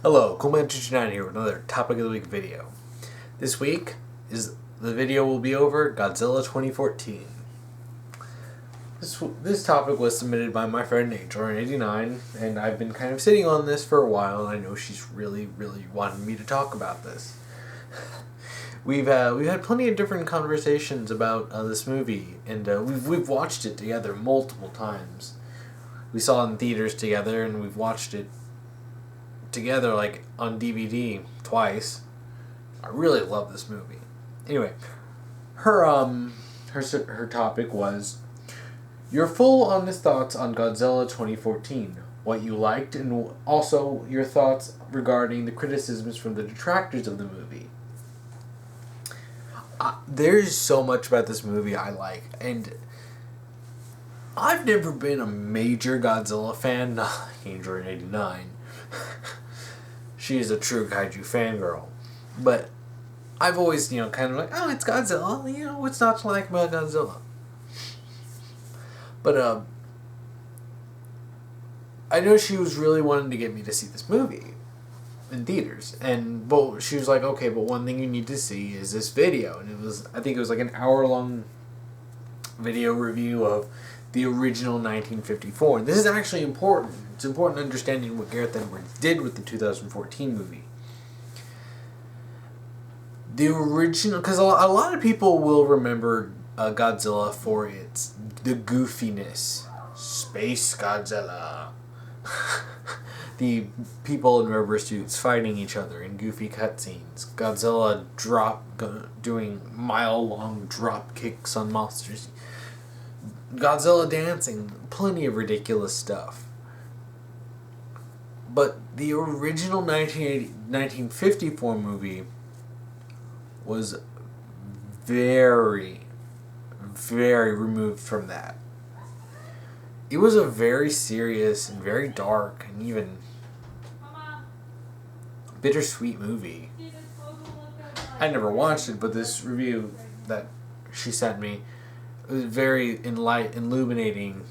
Hello, Coleman229 here with another Topic of the Week video. This week, the video will be over Godzilla 2014. This topic was submitted by my friend Jordan89, and I've been kind of sitting on this for a while, and I know she's really wanted me to talk about this. We've had plenty of different conversations about this movie, and we've watched it together multiple times. We saw it in theaters together, and we've watched it together, like, on DVD twice. I really love this movie. Anyway, her topic was your full honest thoughts on Godzilla 2014, what you liked, and also your thoughts regarding the criticisms from the detractors of the movie. There's so much about this movie I like, and I've never been a major Godzilla fan, not Angel 89. She is a true kaiju fangirl. But I've always, kind of like, oh, it's Godzilla. What's not to like about Godzilla? But, I know she was really wanting to get me to see this movie in theaters. And, she was like, okay, but one thing you need to see is this video. And I think it was like an hour-long video review of the original 1954. And this is actually important. It's important understanding what Gareth Edwards did with the 2014 movie. The original, because a lot of people will remember Godzilla for the goofiness. Space Godzilla. The people in rubber suits fighting each other in goofy cutscenes. Godzilla doing mile-long drop kicks on monsters. Godzilla dancing. Plenty of ridiculous stuff. But the original 1954 movie was very removed from that. It was a very serious and very dark and even bittersweet movie. I never watched it, but this review that she sent me was very illuminating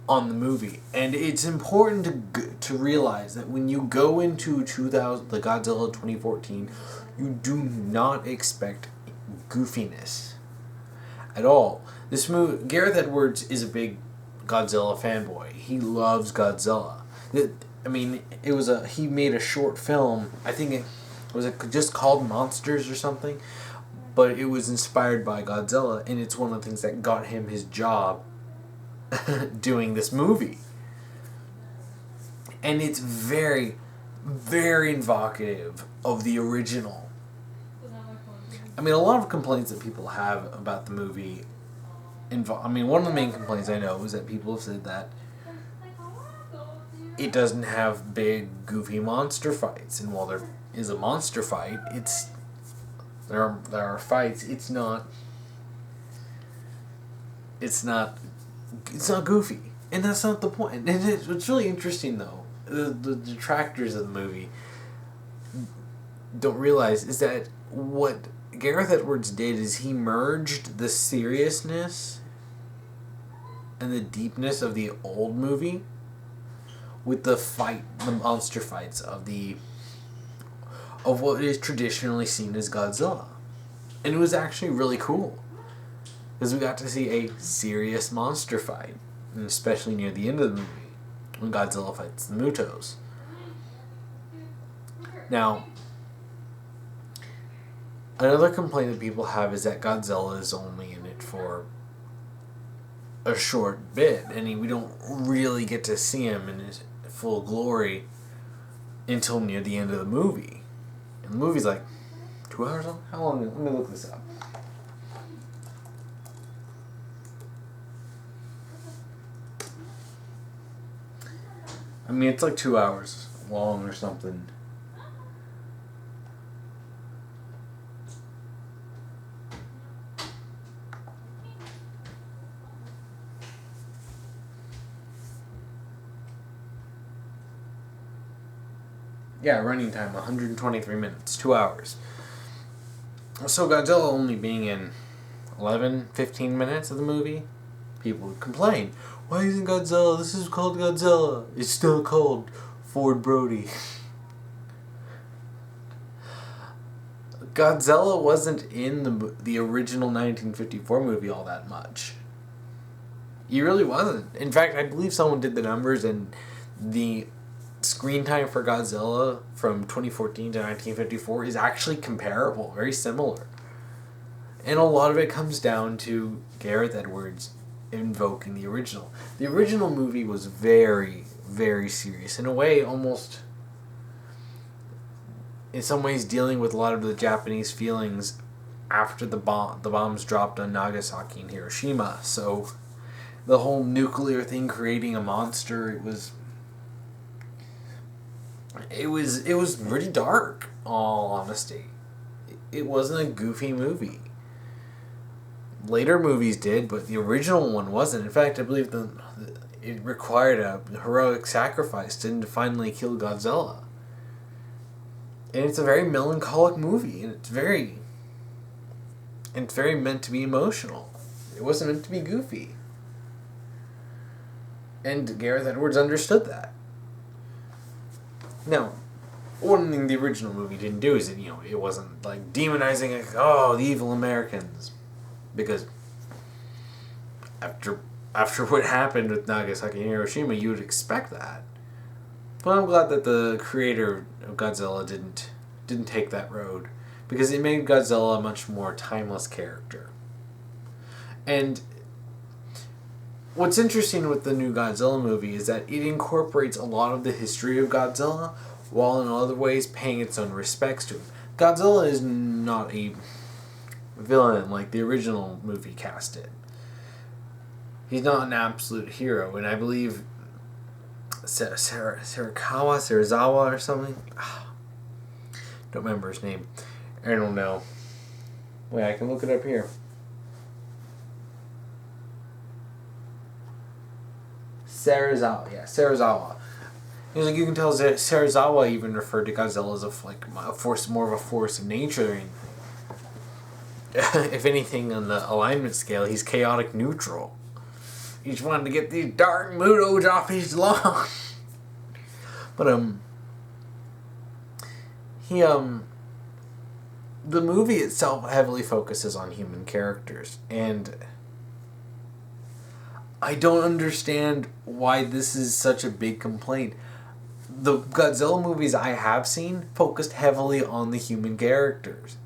on the movie. And it's important to realize that when you go into the Godzilla 2014, you do not expect goofiness at all. This movie, Gareth Edwards is a big Godzilla fanboy. He loves Godzilla. He made a short film. I think it was just called Monsters or something, but it was inspired by Godzilla, and it's one of the things that got him his job doing this movie. And it's very evocative of the original. A lot of complaints that people have about the movie one of the main complaints I know is that people have said that it doesn't have big, goofy monster fights. And while there is a monster fight, there are fights. It's not goofy, and that's not the point. And what's really interesting, though, the detractors of the movie don't realize is that what Gareth Edwards did is he merged the seriousness and the deepness of the old movie with the monster fights of what is traditionally seen as Godzilla. And it was actually really cool, because we got to see a serious monster fight, and especially near the end of the movie, when Godzilla fights the Mutos. Now, another complaint that people have is that Godzilla is only in it for a short bit, and we don't really get to see him in his full glory until near the end of the movie. And the movie's like 2 hours long? How long? Let me look this up. It's like 2 hours long or something. Yeah, running time, 123 minutes, 2 hours. So Godzilla only being in 15 minutes of the movie, people would complain. Why isn't Godzilla? This is called Godzilla. It's still called Ford Brody. Godzilla wasn't in the original 1954 movie all that much. He really wasn't. In fact, I believe someone did the numbers, and the screen time for Godzilla from 2014 to 1954 is actually comparable, very similar. And a lot of it comes down to Gareth Edwards invoking the original. The original movie was very, very serious. In a way, almost, in some ways, dealing with a lot of the Japanese feelings after the bombs dropped on Nagasaki and Hiroshima. So the whole nuclear thing creating a monster, it was pretty dark, in all honesty. It wasn't a goofy movie. Later movies did, but the original one wasn't. In fact, I believe it required a heroic sacrifice to finally kill Godzilla. And it's a very melancholic movie, and it's very meant to be emotional. It wasn't meant to be goofy. And Gareth Edwards understood that. Now, one thing the original movie didn't do is it wasn't like demonizing the evil Americans, because after what happened with Nagasaki and Hiroshima, you would expect that. But I'm glad that the creator of Godzilla didn't take that road, because it made Godzilla a much more timeless character. And what's interesting with the new Godzilla movie is that it incorporates a lot of the history of Godzilla, while in other ways paying its own respects to him. Godzilla is not a villain like the original movie cast it. He's not an absolute hero, and I believe Serizawa or something? Don't remember his name. I don't know. Wait, I can look it up here. Serizawa. He's like, you can tell Serizawa even referred to Godzilla as a force, more of a force of nature. And if anything, on the alignment scale, he's chaotic neutral. He just wanted to get these dark mudos off his lawn. But the movie itself heavily focuses on human characters, and I don't understand why this is such a big complaint. The Godzilla movies I have seen focused heavily on the human characters.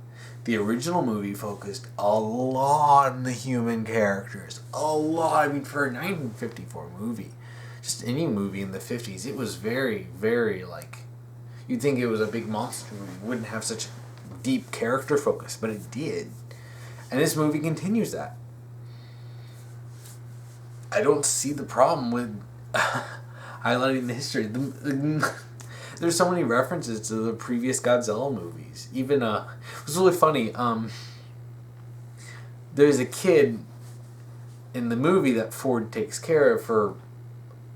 The original movie focused a lot on the human characters. A lot. I mean, for a 1954 movie, just any movie in the 50s, it was very, very, you'd think it was a big monster movie. It wouldn't have such deep character focus, but it did. And this movie continues that. I don't see the problem with highlighting the history. There's so many references to the previous Godzilla movies. Even, it was really funny. There's a kid in the movie that Ford takes care of for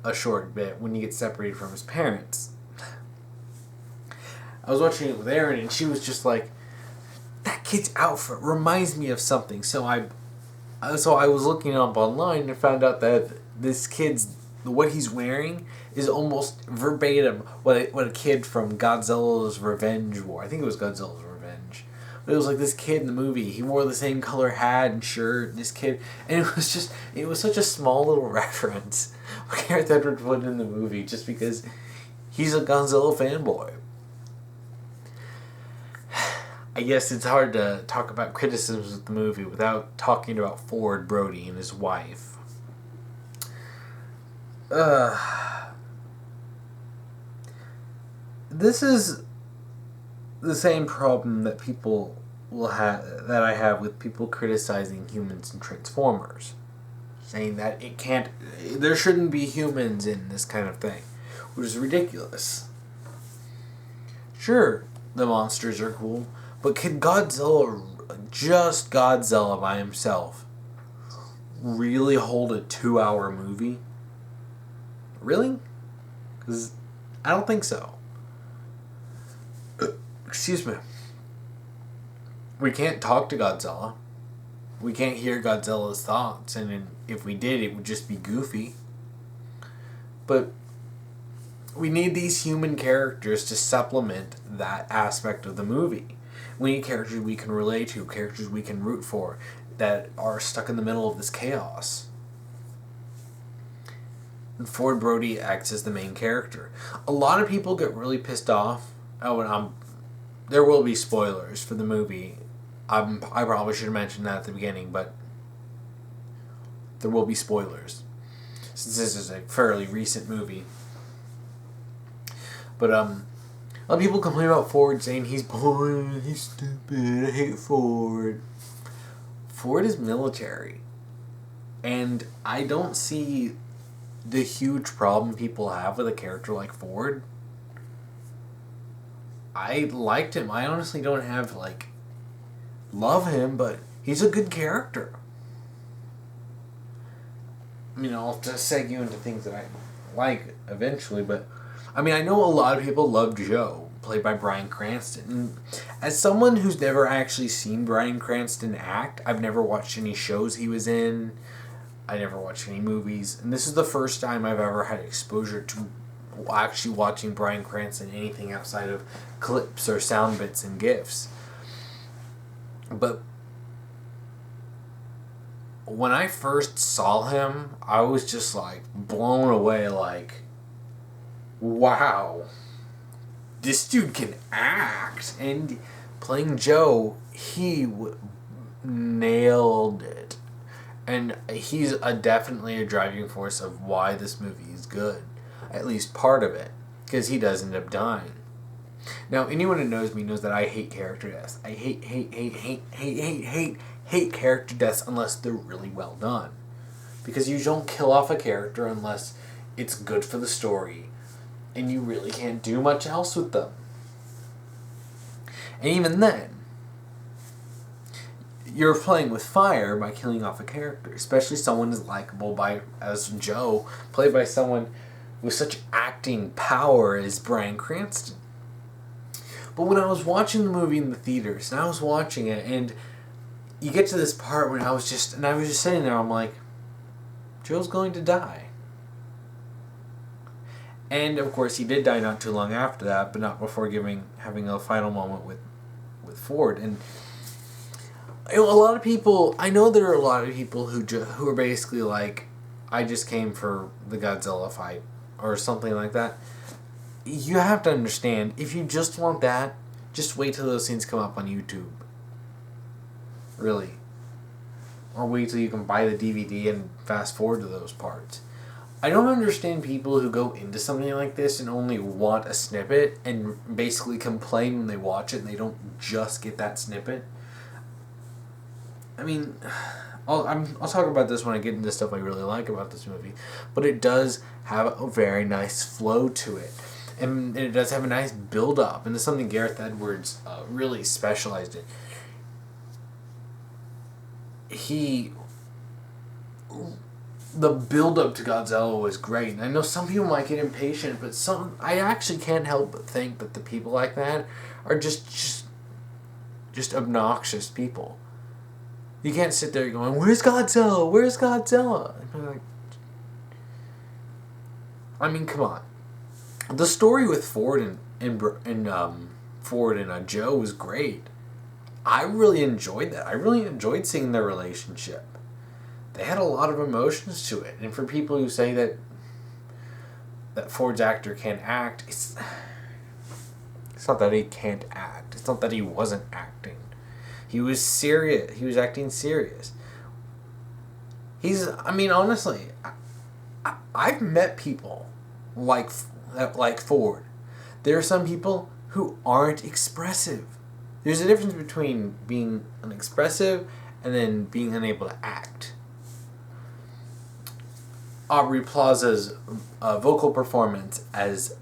a short bit when he gets separated from his parents. I was watching it with Erin, and she was just like, that kid's outfit reminds me of something. So I was looking up online and found out that this kid's, what he's wearing is almost verbatim what a kid from Godzilla's Revenge wore. I think it was Godzilla's Revenge. But it was like this kid in the movie. He wore the same color hat and shirt, and this kid, and it was such a small little reference what Gareth Edwards put in the movie just because he's a Godzilla fanboy. I guess it's hard to talk about criticisms of the movie without talking about Ford Brody and his wife. This is the same problem that people that I have with people criticizing humans in Transformers, saying that there shouldn't be humans in this kind of thing, which is ridiculous. Sure, the monsters are cool, but can just Godzilla by himself, really hold a 2-hour movie? Really? Because I don't think so. Excuse me. We can't talk to Godzilla. We can't hear Godzilla's thoughts, and if we did, it would just be goofy. But we need these human characters to supplement that aspect of the movie. We need characters we can relate to, characters we can root for, that are stuck in the middle of this chaos. And Ford Brody acts as the main character. A lot of people get really pissed off. Oh, and there will be spoilers for the movie. I probably should have mentioned that at the beginning, but there will be spoilers, since this is a fairly recent movie. But a lot of people complain about Ford, saying he's boring, he's stupid, I hate Ford. Ford is military, and I don't see the huge problem people have with a character like Ford. I liked him. I honestly don't have, love him, but he's a good character. I mean, I'll just seg you into things that I like eventually, but I mean, I know a lot of people love Joe, played by Bryan Cranston. And as someone who's never actually seen Bryan Cranston act, I've never watched any shows he was in, I never watched any movies, and this is the first time I've ever had exposure to actually watching Bryan Cranston anything outside of clips or sound bits and GIFs. But when I first saw him, I was just blown away, wow, this dude can act. And playing Joe, he nailed it. And he's definitely a driving force of why this movie is good. At least part of it. Because he does end up dying. Now, anyone who knows me knows that I hate character deaths. I hate character deaths unless they're really well done. Because you don't kill off a character unless it's good for the story. And you really can't do much else with them. And even then, you're playing with fire by killing off a character. Especially someone as likable as Joe, played by someone with such acting power as Bryan Cranston. But when I was watching the movie in the theaters, and I was watching it, and you get to this part when I was just sitting there, I'm like, Joe's going to die. And of course he did die not too long after that, but not before having a final moment with Ford. And a lot of people, I know there are a lot of people who are basically like, I just came for the Godzilla fight, or something like that. You have to understand, if you just want that, just wait till those scenes come up on YouTube. Really. Or wait till you can buy the DVD and fast forward to those parts. I don't understand people who go into something like this and only want a snippet and basically complain when they watch it and they don't just get that snippet. I mean, I'll talk about this when I get into stuff I really like about this movie, but it does have a very nice flow to it. And it does have a nice build-up, and it's something Gareth Edwards really specialized in. The build-up to Godzilla was great. And I know some people might get impatient, but I actually can't help but think that the people like that are just obnoxious people. You can't sit there going, "Where's Godzilla? Where's Godzilla?" I mean, come on. The story with Ford and Joe was great. I really enjoyed that. I really enjoyed seeing their relationship. They had a lot of emotions to it. And for people who say that Ford's actor can't act, it's not that he can't act. It's not that he wasn't acting. He was serious. He was acting serious. Honestly, I've met people like Ford. There are some people who aren't expressive. There's a difference between being unexpressive and then being unable to act. Aubrey Plaza's vocal performance as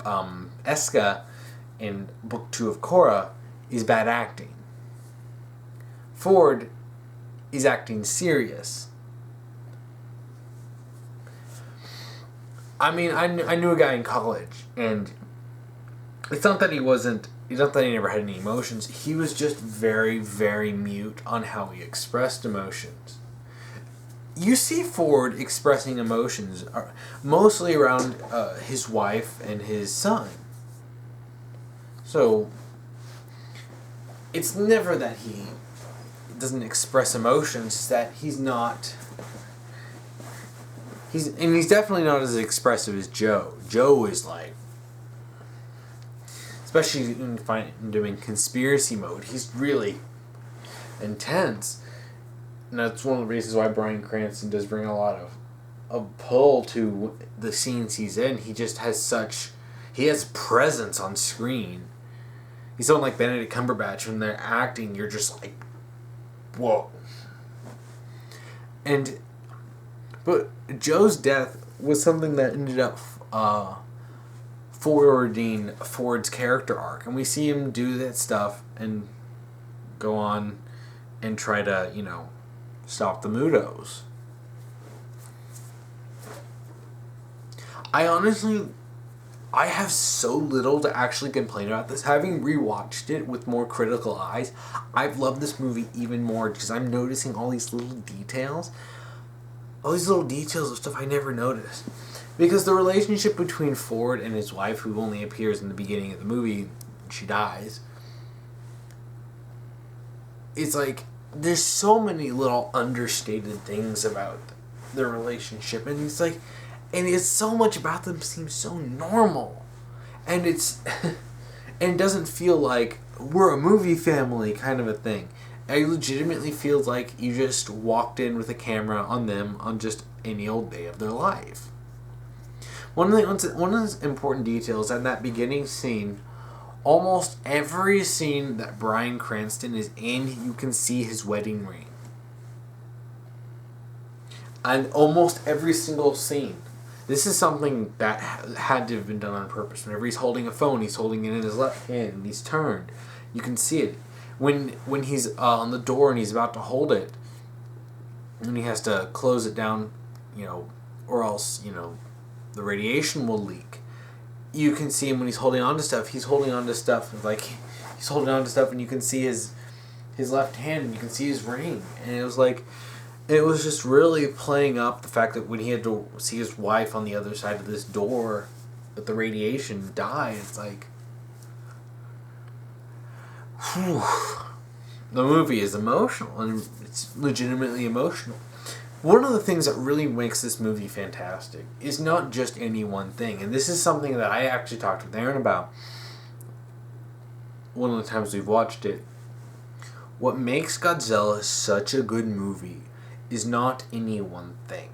Eska in Book 2 of Korra is bad acting. Ford is acting serious. I mean, I knew a guy in college, and it's not that he never had any emotions. He was just very, very mute on how he expressed emotions. You see Ford expressing emotions mostly around his wife and his son. So, it's never that he doesn't express emotions, it's that he's not... He's definitely not as expressive as Joe. Joe is like... Especially when you find him doing conspiracy mode, he's really intense. And that's one of the reasons why Bryan Cranston does bring a lot of pull to the scenes he's in. He just has such... He has presence on screen. He's someone like Benedict Cumberbatch. When they're acting, you're just like, whoa. But Joe's death was something that ended up forwarding Ford's character arc. And we see him do that stuff and go on and try to, stop the Mutos. I have so little to actually complain about this. Having rewatched it with more critical eyes, I've loved this movie even more because I'm noticing all these little details. All these little details of stuff I never noticed. Because the relationship between Ford and his wife, who only appears in the beginning of the movie, she dies. It's like, there's so many little understated things about their relationship. And it's like... And it's so much about them seems so normal. And it's... and it doesn't feel like we're a movie family kind of a thing. It legitimately feels like you just walked in with a camera on them on just any old day of their life. One of the important details in that beginning scene, almost every scene that Bryan Cranston is in, you can see his wedding ring. And almost every single scene. This is something that had to have been done on purpose. Whenever he's holding a phone, he's holding it in his left hand and he's turned. You can see it. When he's on the door and he's about to hold it, and he has to close it down, or else, the radiation will leak. You can see him when he's holding on to stuff. He's holding on to stuff, like, he's holding on to stuff and you can see his left hand and you can see his ring. And it was like... It was just really playing up the fact that when he had to see his wife on the other side of this door with the radiation die, it's like... Whew. The movie is emotional, and it's legitimately emotional. One of the things that really makes this movie fantastic is not just any one thing, and this is something that I actually talked with Aaron about one of the times we've watched it. What makes Godzilla such a good movie is not any one thing.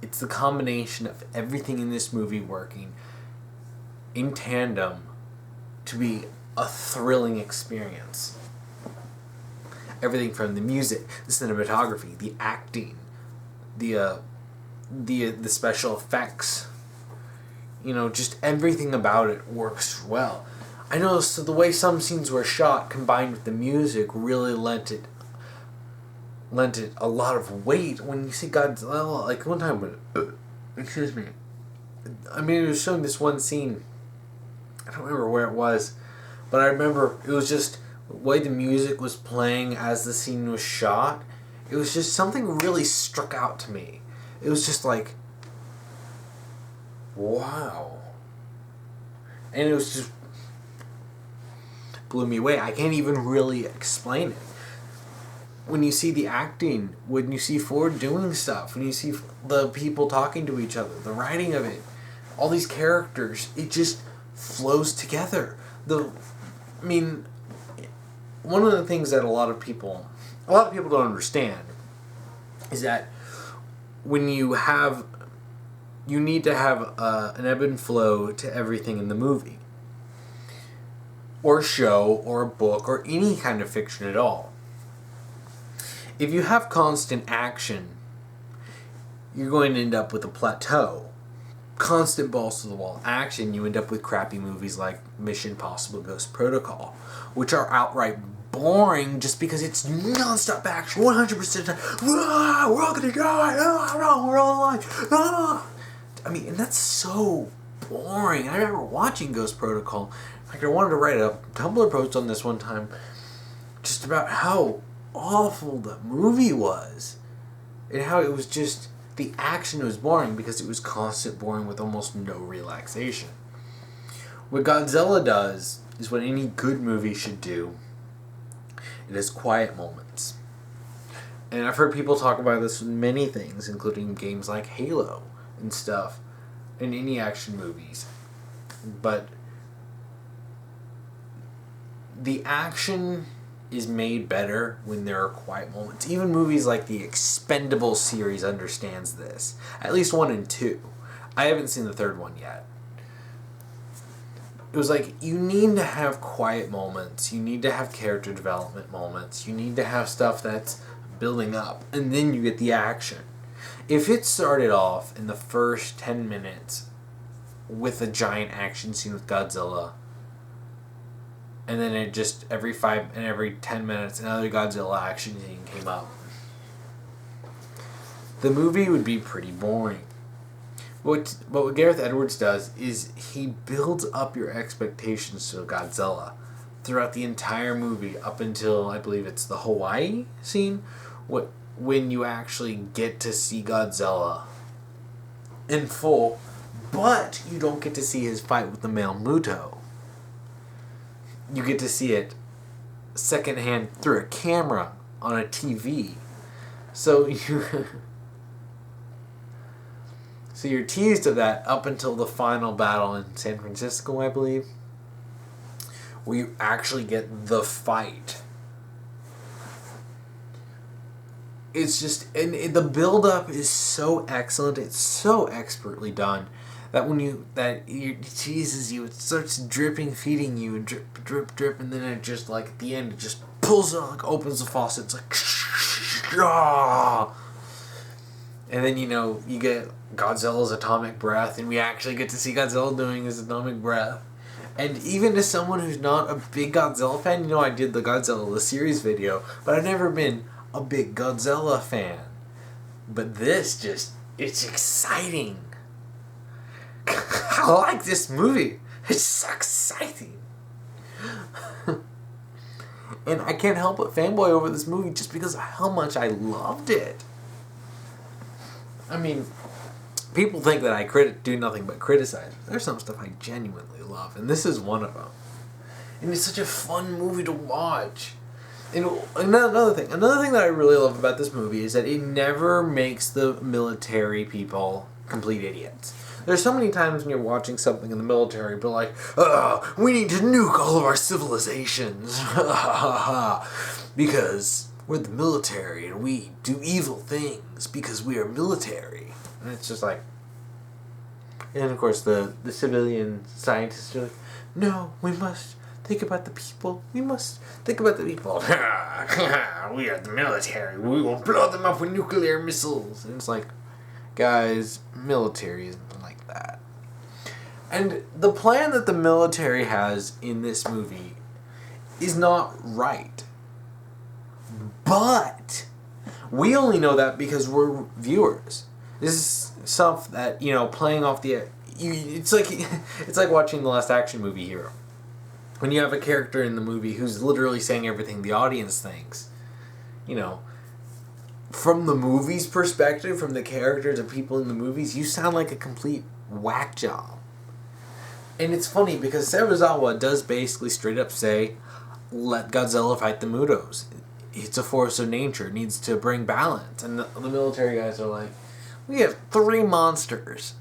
It's the combination of everything in this movie working in tandem to be a thrilling experience. Everything from the music, the cinematography, the acting, the special effects. Just everything about it works well. I know, so the way some scenes were shot combined with the music really lent it a lot of weight. When you see Godzilla, like one time excuse me, it was showing this one scene, I don't remember where it was, but I remember it was just the way the music was playing as the scene was shot. It was just something really struck out to me. It was just like, wow. And it was just blew me away. I can't even really explain it. When you see the acting, when you see Ford doing stuff, when you see the people talking to each other, the writing of it, all these characters, it just flows together. One of the things that a lot of people don't understand is that when you need to have an ebb and flow to everything in the movie, or a show, or a book, or any kind of fiction at all. If you have constant action, you're going to end up with a plateau. Constant balls to the wall action, you end up with crappy movies like Mission Impossible Ghost Protocol, which are outright boring just because it's non-stop action, 100% of the time. Ah, we're all gonna die. Oh, no, we're all alive. Ah. And that's so boring. I remember watching Ghost Protocol. I wanted to write a Tumblr post on this one time just about how awful the movie was and how it was just, the action was boring because it was constant boring with almost no relaxation. What Godzilla does is what any good movie should do, It has quiet moments. And I've heard people talk about this in many things, including games like Halo and stuff, and any action movies. But the action is made better when there are quiet moments. Even movies like the Expendables series understands this. At least 1 and 2. I haven't seen the third one yet. It was like, you need to have quiet moments. You need to have character development moments. You need to have stuff that's building up. And then you get the action. If it started off in the first 10 minutes with a giant action scene with Godzilla, and then it just every 10 minutes another Godzilla action scene came up, the movie would be pretty boring. What Gareth Edwards does is he builds up your expectations to Godzilla throughout the entire movie up until, I believe it's the Hawaii scene, when you actually get to see Godzilla in full, but you don't get to see his fight with the male Muto. You get to see it secondhand through a camera on a TV. So you're teased of that up until the final battle in San Francisco, I believe, where you actually get the fight. It's just, and the build-up is so excellent. It's so expertly done that it teases you. It starts dripping, feeding you, and drip, drip, drip, and then it just, like, at the end, it just pulls out, like, opens the faucet. It's like, and then, you get Godzilla's atomic breath, and we actually get to see Godzilla doing his atomic breath. And even as someone who's not a big Godzilla fan, I did the Godzilla the series video, but I've never been a big Godzilla fan. But this it's exciting. I like this movie. It's so exciting. And I can't help but fanboy over this movie just because of how much I loved it. I mean, people think that I do nothing but criticize. There's some stuff I genuinely love, and this is one of them. And it's such a fun movie to watch. And another thing that I really love about this movie is that it never makes the military people complete idiots. There's so many times when you're watching something in the military, but like, we need to nuke all of our civilizations. Because we're the military and we do evil things because we are military. And it's just like, and of course the civilian scientists are like, no, we must think about the people. We must think about the people. We are the military. We will blow them up with nuclear missiles. And it's like, guys, military isn't like that. And the plan that the military has in this movie is not right. But we only know that because we're viewers. This is stuff that, playing off the... It's like watching the last action movie Hero. When you have a character in the movie who's literally saying everything the audience thinks. From the movie's perspective, from the characters and people in the movies, you sound like a complete whack job. And it's funny because Serizawa does basically straight up say, let Godzilla fight the Mutos. It's a force of nature. It needs to bring balance. And the military guys are like, we have 3 monsters.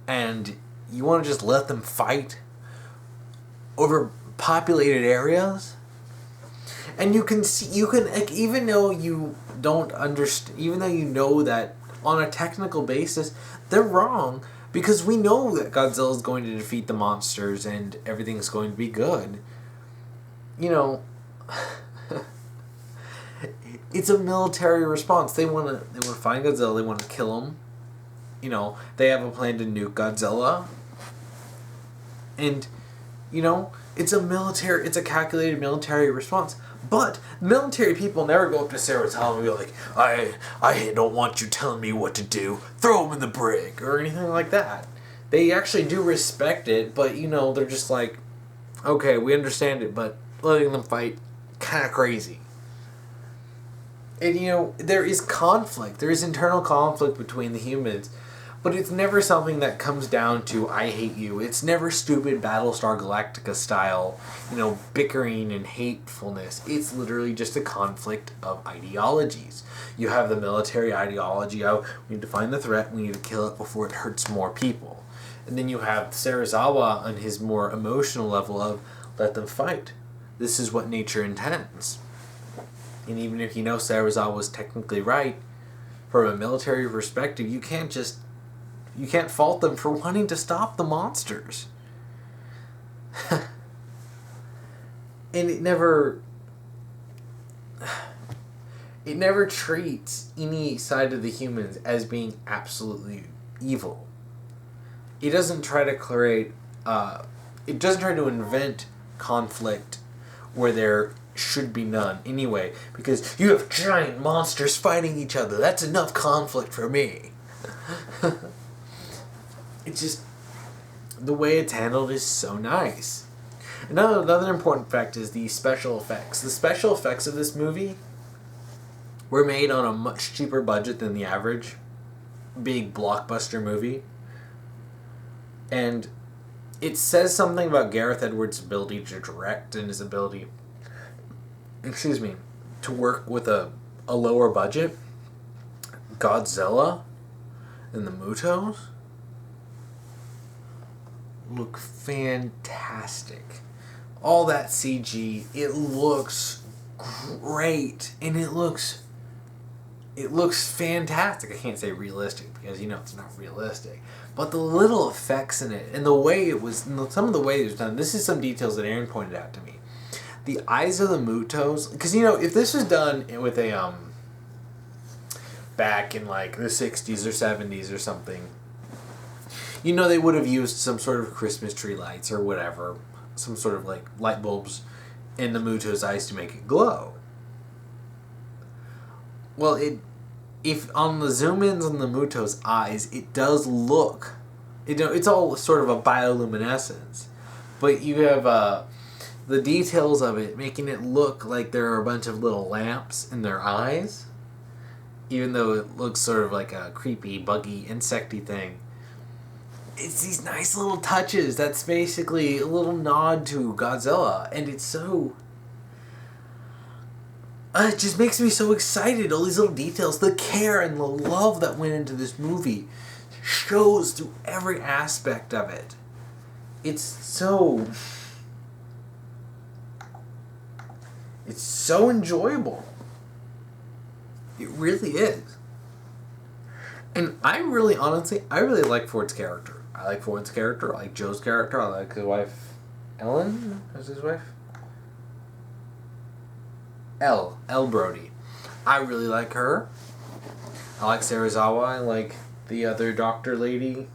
And you want to just let them fight over populated areas? And you can like, even though you don't understand, even though you know that on a technical basis, they're wrong, because we know that Godzilla is going to defeat the monsters and everything's going to be good. It's a military response. They want to find Godzilla. They want to kill him. They have a plan to nuke Godzilla. And, it's a calculated military response. But military people never go up to Serizawa and be like, I don't want you telling me what to do. Throw him in the brig or anything like that. They actually do respect it, but, they're just like, okay, we understand it, but letting them fight, kind of crazy. And, there is conflict. There is internal conflict between the humans. But it's never something that comes down to I hate you. It's never stupid Battlestar Galactica style, bickering and hatefulness. It's literally just a conflict of ideologies. You have the military ideology of we need to find the threat, we need to kill it before it hurts more people. And then you have Serizawa on his more emotional level of let them fight. This is what nature intends. And even if Serizawa was technically right, from a military perspective, you can't fault them for wanting to stop the monsters. And it never treats any side of the humans as being absolutely evil. It doesn't try to create, it doesn't try to invent conflict where there should be none anyway, because you have giant monsters fighting each other. That's enough conflict for me. It's just, the way it's handled is so nice. Another important fact is the special effects. The special effects of this movie were made on a much cheaper budget than the average big blockbuster movie. And it says something about Gareth Edwards' ability to direct and his ability, to work with a lower budget. Godzilla and the Mutos look fantastic. All that CG, it looks great, and it looks fantastic. I can't say realistic because it's not realistic, but the little effects in it and the way it was, some of the way it was done. This is some details that Aaron pointed out to me. The eyes of the Mutos, because if this was done with a back in like the 60s or 70s or something, they would have used some sort of Christmas tree lights or whatever, some sort of like light bulbs in the Muto's eyes to make it glow. Well, if on the zoom-ins on the Muto's eyes, it does look, it's all sort of a bioluminescence, but you have the details of it making it look like there are a bunch of little lamps in their eyes, even though it looks sort of like a creepy, buggy, insecty thing. It's these nice little touches that's basically a little nod to Godzilla, and it's so... it just makes me so excited, all these little details, the care and the love that went into this movie shows through every aspect of it. It's so enjoyable. It really is. And I really like Ford's character. I like Ford's character. I like Joe's character. I like his wife, Ellen. Who's his wife? Elle Brody. I really like her. I like Serizawa. I like the other doctor lady,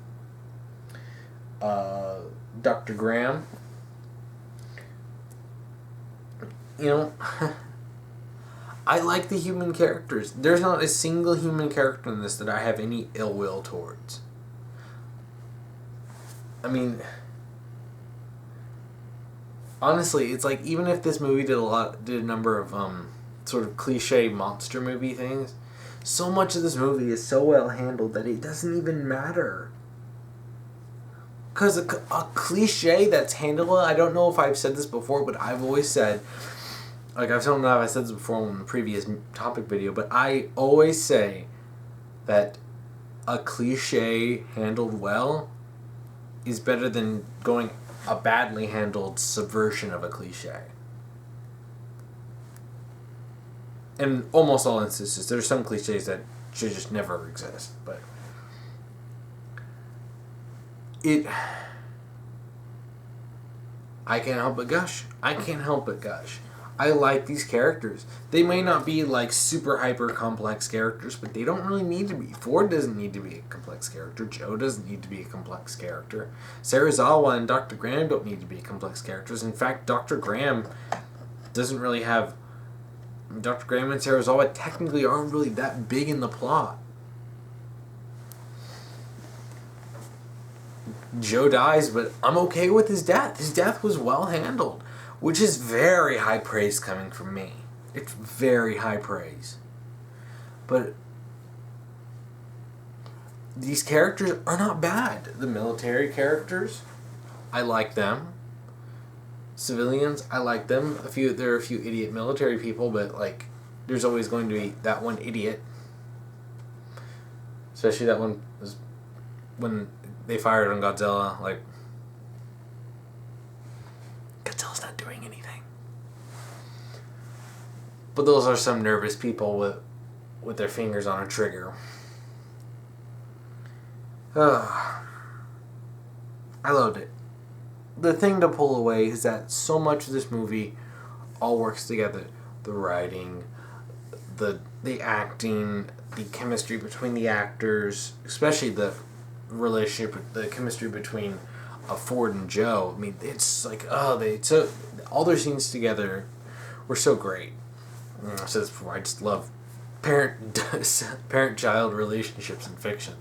Dr. Graham. I like the human characters. There's not a single human character in this that I have any ill will towards. I mean, honestly, it's like even if this movie did a number of sort of cliche monster movie things, so much of this movie is so well handled that it doesn't even matter. Because a cliche that's handled, I don't know if I've said this before, but I've always said, like I don't know if I said this before in the previous topic video, but I always say that a cliche handled well is better than going a badly handled subversion of a cliche. In almost all instances, there's some cliches that should just never exist, but I can't help but gush. I like these characters. They may not be like super hyper complex characters, but they don't really need to be. Ford doesn't need to be a complex character. Joe doesn't need to be a complex character. Serizawa and Dr. Graham don't need to be complex characters. In fact, Dr. Graham doesn't really have... Dr. Graham and Serizawa technically aren't really that big in the plot. Joe dies, but I'm okay with his death. His death was well handled, which is very high praise coming from me. It's very high praise. But these characters are not bad. The military characters, I like them. Civilians, I like them. There are a few idiot military people, but like, there's always going to be that one idiot. Especially that one was when they fired on Godzilla. Like, Godzilla's not doing anything. But those are some nervous people with their fingers on a trigger. I loved it. The thing to pull away is that so much of this movie all works together. The writing, the acting, the chemistry between the actors, especially the relationship, the chemistry between Ford and Joe. I mean, it's like, all their scenes together were so great. I said this before, I just love parent-child relationships in fiction.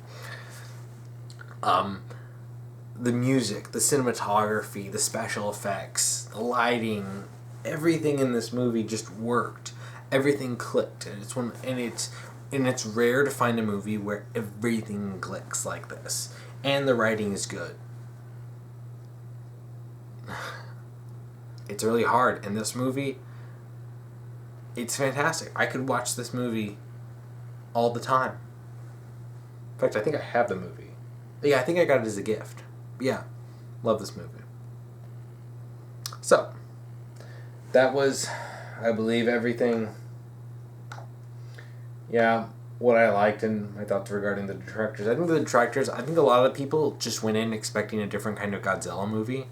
The music, the cinematography, the special effects, the lighting, everything in this movie just worked. Everything clicked, and it's rare to find a movie where everything clicks like this, and the writing is good. It's really hard, and this movie, it's fantastic. I could watch this movie all the time. In fact, I think I have the movie. Yeah, I think I got it as a gift. Yeah, love this movie. So, that was, I believe, everything. Yeah, what I liked and my thoughts regarding the detractors. I think a lot of people just went in expecting a different kind of Godzilla movie.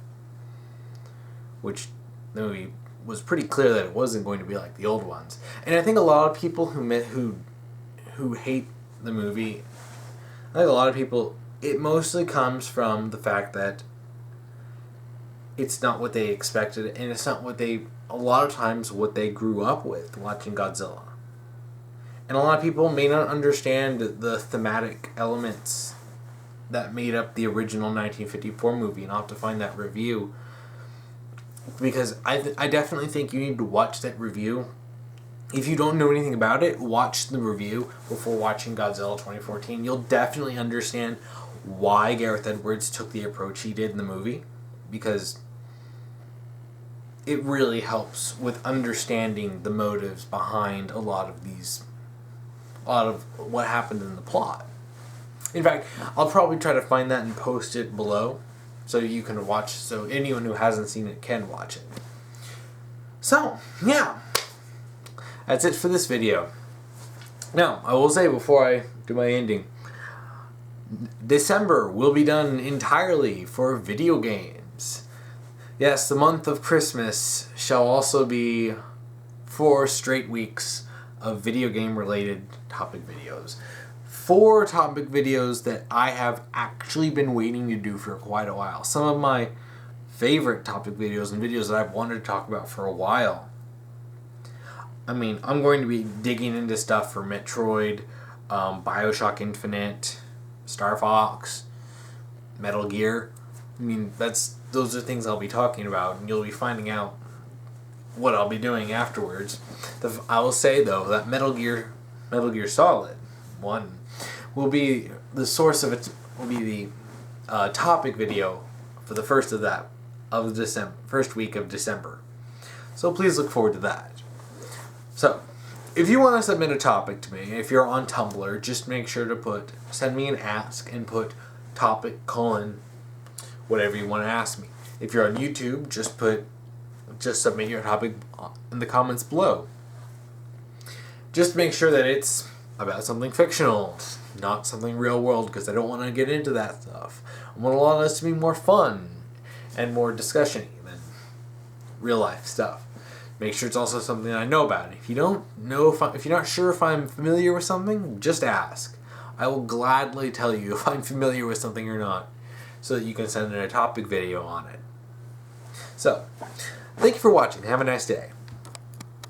Which, the movie was pretty clear that it wasn't going to be like the old ones. And I think a lot of people who hate the movie, I think a lot of people, it mostly comes from the fact that it's not what they expected, and it's not a lot of times what they grew up with watching Godzilla. And a lot of people may not understand the thematic elements that made up the original 1954 movie, and I'll have to find that review. Because I definitely think you need to watch that review. If you don't know anything about it, watch the review before watching Godzilla 2014. You'll definitely understand why Gareth Edwards took the approach he did in the movie. Because it really helps with understanding the motives behind a lot of what happened in the plot. In fact, I'll probably try to find that and post it below so you can watch, so anyone who hasn't seen it can watch it. So, yeah. That's it for this video. Now, I will say before I do my ending, December will be done entirely for video games. Yes, the month of Christmas shall also be 4 straight weeks of video game related topic videos. 4 topic videos that I have actually been waiting to do for quite a while. Some of my favorite topic videos and videos that I've wanted to talk about for a while. I mean, I'm going to be digging into stuff for Metroid, Bioshock Infinite, Star Fox, Metal Gear. I mean, those are things I'll be talking about, and you'll be finding out what I'll be doing afterwards. I will say though that Metal Gear Solid 1 will be the source of it. Will be the topic video for the first week of December. So please look forward to that. So, if you want to submit a topic to me, if you're on Tumblr, just make sure to send me an ask and put topic : whatever you want to ask me. If you're on YouTube, just submit your topic in the comments below. Just make sure that it's about something fictional, not something real world, because I don't want to get into that stuff. I want a lot of this to be more fun and more discussion-y than real life stuff. Make sure it's also something I know about. If you don't know, if you're not sure if I'm familiar with something, just ask. I will gladly tell you if I'm familiar with something or not, so that you can send in a topic video on it. So, thank you for watching. Have a nice day.